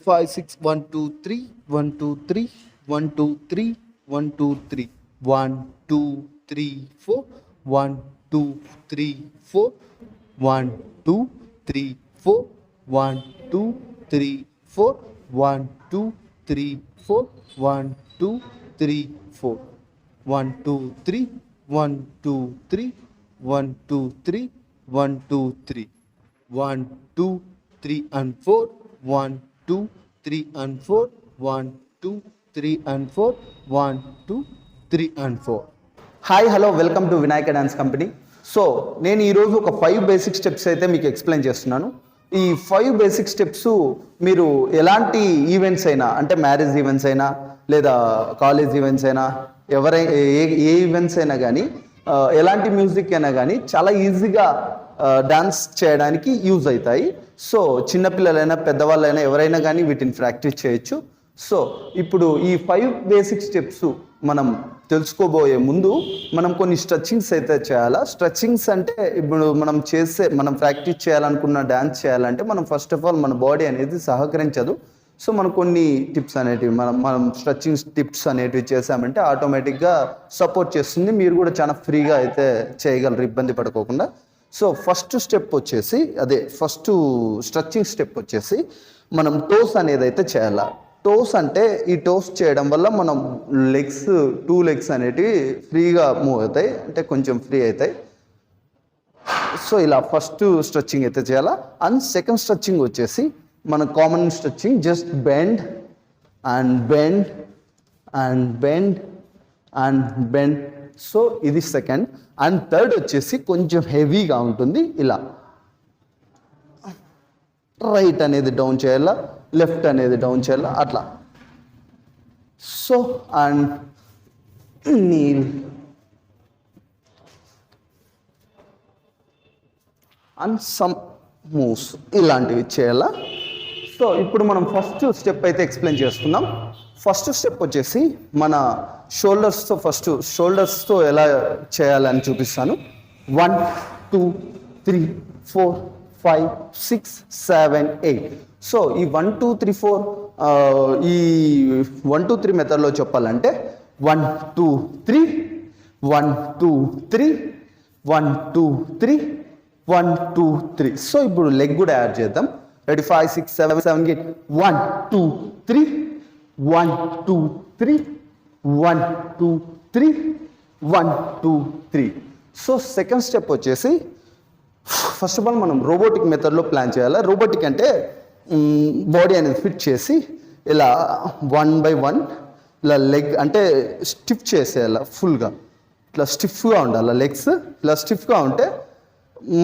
5 6 1 2 3 1 2 3 1 2 3 1 2 3 1 2 3 4 1 2 3 4 1 2 3 4 1 2 3 4 1 2 3 4 1 2 3 4 1 2 3 1 2 3 1 2 3 1 2 3 1 2 3 and 4 1 2 3 and 4 1 2 3 and 4 1 2 3 and 4. Hi hello welcome to Vinayaka dance company. So నేను ఈరోజు ఒక 5 basic steps అయితే మీకు ఎక్స్ప్లెయిన్ చేస్తున్నాను. ఈ 5 బేసిక్ స్టెప్స్ మీరు ఎలాంటి ఈవెంట్స్ అయినా, అంటే మ్యారేజ్ ఈవెంట్స్ అయినా లేదా కాలేజ్ ఈవెంట్స్ అయినా, ఏ ఈవెంట్స్ అయినా కానీ, ఎలాంటి మ్యూజిక్ అయినా కానీ చాలా ఈజీగా డాన్స్ చేయడానికి యూజ్ అవుతాయి. సో చిన్నపిల్లలైనా పెద్దవాళ్ళైనా ఎవరైనా కానీ వీటిని ప్రాక్టీస్ చేయొచ్చు. సో ఇప్పుడు ఈ 5 బేసిక్ స్టెప్స్ మనం తెలుసుకోబోయే ముందు మనం కొన్ని స్ట్రెచ్చింగ్స్ అయితే చేయాలా. స్ట్రెచ్చింగ్స్ అంటే ఇప్పుడు మనం ప్రాక్టీస్ చేయాలనుకున్న డ్యాన్స్ చేయాలంటే మనం ఫస్ట్ ఆఫ్ ఆల్ మన బాడీ అనేది సహకరించదు. సో మనం కొన్ని టిప్స్ అనేటివి మనం స్ట్రెచ్చింగ్ టిప్స్ అనేటివి చేసామంటే ఆటోమేటిక్గా సపోర్ట్ చేస్తుంది. మీరు కూడా చాలా ఫ్రీగా అయితే చేయగలరు ఇబ్బంది పడుకోకుండా. సో ఫస్ట్ స్ట్రెచ్చింగ్ స్టెప్ వచ్చేసి మనం టోస్ అనేది అయితే చేయాలి. టోస్ అంటే ఈ టోస్ చేయడం వల్ల మనం 2 లెగ్స్ అనేటివి ఫ్రీగా మూవ్ అవుతాయి, అంటే కొంచెం ఫ్రీ అవుతాయి. సో ఇలా ఫస్ట్ స్ట్రెచ్చింగ్ అయితే చేయాలా. అండ్ సెకండ్ స్ట్రెచ్చింగ్ వచ్చేసి మన common stretching, just bend and bend and bend and bend. So ఇది సెకండ్. అండ్ థర్డ్ వచ్చేసి కొంచెం హెవీగా ఉంటుంది. ఇలా రైట్ అనేది డౌన్ చేయాలా, లెఫ్ట్ అనేది డౌన్ చేయాలా, అట్లా. So and kneel and some moves ఇలాంటివి చేయాలా. సో ఇప్పుడు మనం ఫస్ట్ స్టెప్ అయితే ఎక్స్ప్లెయిన్ చేసుకుందాం. ఫస్ట్ స్టెప్ వచ్చేసి మన షోల్డర్స్తో ఎలా చేయాలని చూపిస్తాను. 1 2 3 4 5 6 7 8. సో ఈ 1 2 3 4 ఈ 1 2 3 మెథడ్లో చెప్పాలంటే 1 2 3 1 2 3 1 2 3 1 2 3. సో ఇప్పుడు లెగ్ కూడా యాడ్ చేద్దాం. రెడీ 5 6 7 8 1 2 3 1 2 3 1 2 3 1 2 3. సో సెకండ్ స్టెప్ వచ్చేసి ఫస్ట్ ఆఫ్ ఆల్ మనం రోబోటిక్ మెథడ్లో ప్లాన్ చేయాలి. రోబోటిక్ అంటే బాడీ అనేది ఫిట్ చేసి ఇలా 1 by 1 ఇలా లెగ్ అంటే స్టిఫ్ చేసేయాలి. ఫుల్గా ఇట్లా స్టిఫ్గా ఉండాలి. లెగ్స్ ఇలా స్టిఫ్గా ఉంటే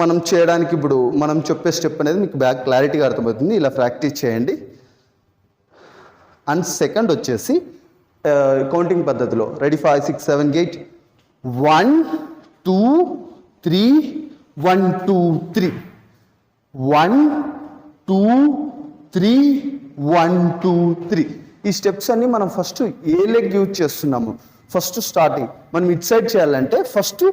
మనం చేయడానికి ఇప్పుడు మనం చెప్పే స్టెప్ అనేది మీకు బాగా క్లారిటీగా అర్థమవుతుంది. ఇలా ప్రాక్టీస్ చేయండి. అండ్ సెకండ్ వచ్చేసి కౌంటింగ్ పద్ధతిలో రెడీ 5 6 7 8 1 2 3 1 2 3 1 2 3 1 2 3. ఈ స్టెప్స్ అన్ని మనం ఫస్ట్ ఏ లెగ్ యూజ్ చేస్తున్నాము, ఫస్ట్ స్టార్టింగ్ మనం ఇట్ సైడ్ చేయాలంటే ఫస్ట్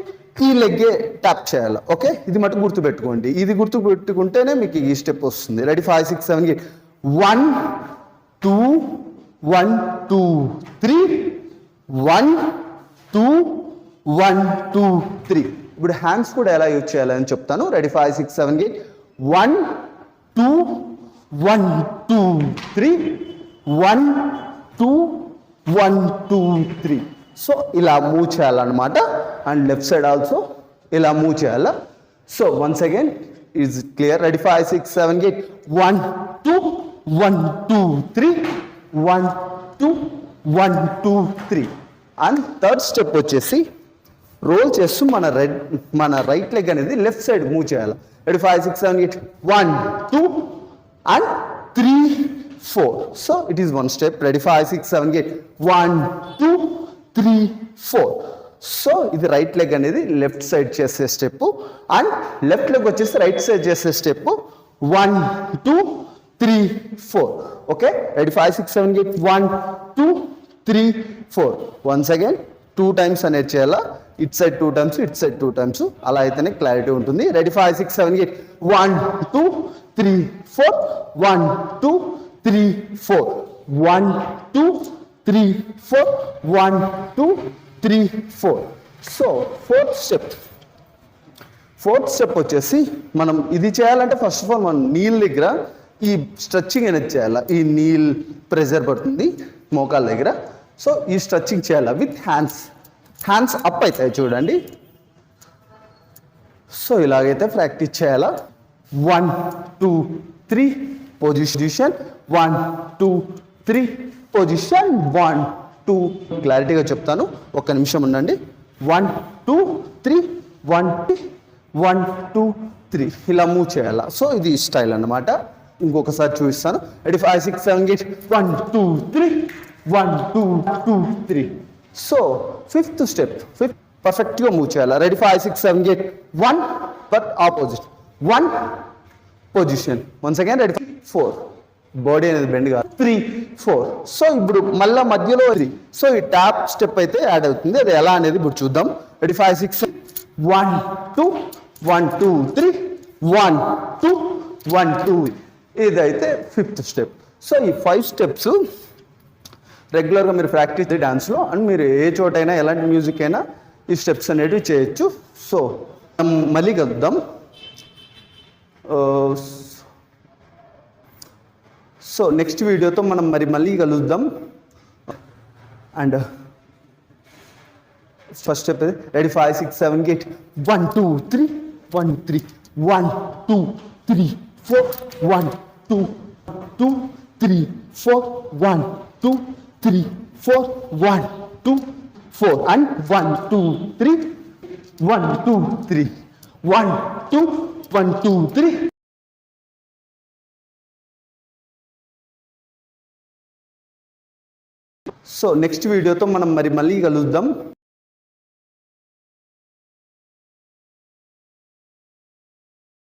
ఈ లెగ్గే ట్యాప్ చేయాలి. ఓకే, ఇది మటు గుర్తుపెట్టుకోండి. ఇది గుర్తుపెట్టుకుంటేనే మీకు ఈ స్టెప్ వస్తుంది. రెడీ 5 6 7 8 1 2 1 2 3 1 2 1 2 3. ఇప్పుడు హ్యాండ్స్ కూడా ఎలా యూజ్ చేయాలని చెప్తాను. రెడీ 5 6 7 8 1 2 1 2 3 1 2 1 2 3. సో ఇలా మూవ్ చేయాలన్నమాట. అండ్ లెఫ్ట్ సైడ్ ఆల్సో ఇలా మూవ్ చేయాలా. So once again is clear. Ready 5 6 7 8 1 2 1 2 3 1 2 1 2 3. And third step వచ్చేసి రోల్ చేస్తూ మన రైట్ లెగ్ అనేది లెఫ్ట్ సైడ్ మూవ్ చేయాలి. Ready 5 6 7 8 1 2 and 3 4. So it is one step. Ready 5 6 7 8 1 2 3 4. So ఇది రైట్ లెగ్ అనేది left side చేసే స్టెప్. అండ్ లెఫ్ట్ లెగ్ వచ్చేసి right side చేసే step 1 2 3 4. Okay, ready 5 6 7 8 1 2 3 4. Once again 2 times అనేది చేయాలా. It side 2 times, it side 2 times. అలా అయితేనే clarity ఉంటుంది. రెడీ 5 6 7 8 1 2 3 4 1 2 3 4 1 2 3 4 1 2 3 4. సో ఫోర్త్ స్టెప్ వచ్చేసి మనం ఇది చేయాలంటే ఫస్ట్ ఆఫ్ ఆల్ మనం నీల్ దగ్గర ఈ స్ట్రెచ్చింగ్ అనేది చేయాలి. ఈ నీల్ ప్రెజర్ పడుతుంది మోకాల దగ్గర. సో ఈ స్ట్రెచ్చింగ్ చేయాలి విత్ హ్యాండ్స్ అప్ అవుతాయి చూడండి. సో ఇలాగైతే ప్రాక్టీస్ చేయాలా. 1 2 3 పొజిషన్, 1 2 3 పొజిషన్, 1 2. క్లారిటీగా చెప్తాను, ఒక్క నిమిషం ఉండండి. 1 2 3 1 1 2 3 ఇలా మూవ్ చేయాలా. సో ఇది స్టైల్ అన్నమాట. ఇంకొకసారి చూపిస్తాను. రెడీ 5 6 7 8 1 2 3 1 2 2 3. సో ఫిఫ్త్ స్టెప్ పర్ఫెక్ట్గా మూవ్ చేయాలి. Ready 5 6 7 8 1 but opposite 1 position. Once again ready 4 body అనేది బెండ్ కాదు 3 4. సో ఇప్పుడు మళ్ళీ మధ్యలో 3. సో ఈ ట్యాప్ స్టెప్ అయితే యాడ్ అవుతుంది. అది ఎలా అనేది ఇప్పుడు చూద్దాం. రెడీ 5 6 1 2 1 2 3 1 2 1 2. ఇదైతే ఫిఫ్త్ స్టెప్. సో ఈ 5 స్టెప్స్ రెగ్యులర్గా మీరు ప్రాక్టీస్ డాన్స్లో అండ్ మీరు ఏ చోటైనా ఎలాంటి మ్యూజిక్ అయినా ఈ స్టెప్స్ అనేటివి చేయొచ్చు. సో మళ్ళీ కలుద్దాం. సో నెక్స్ట్ వీడియోతో మనం మళ్ళీ కలుద్దాం. And first step ready 5 6 7 8 1 2 3 1 3 1 2 3 4 1 2 2 3 4 1 2 3 4 1 2 4 and 1 2 3 1 2 3 1 2 1 2 3. So next వీడియోతో మనం మళ్ళీ కలుద్దాం.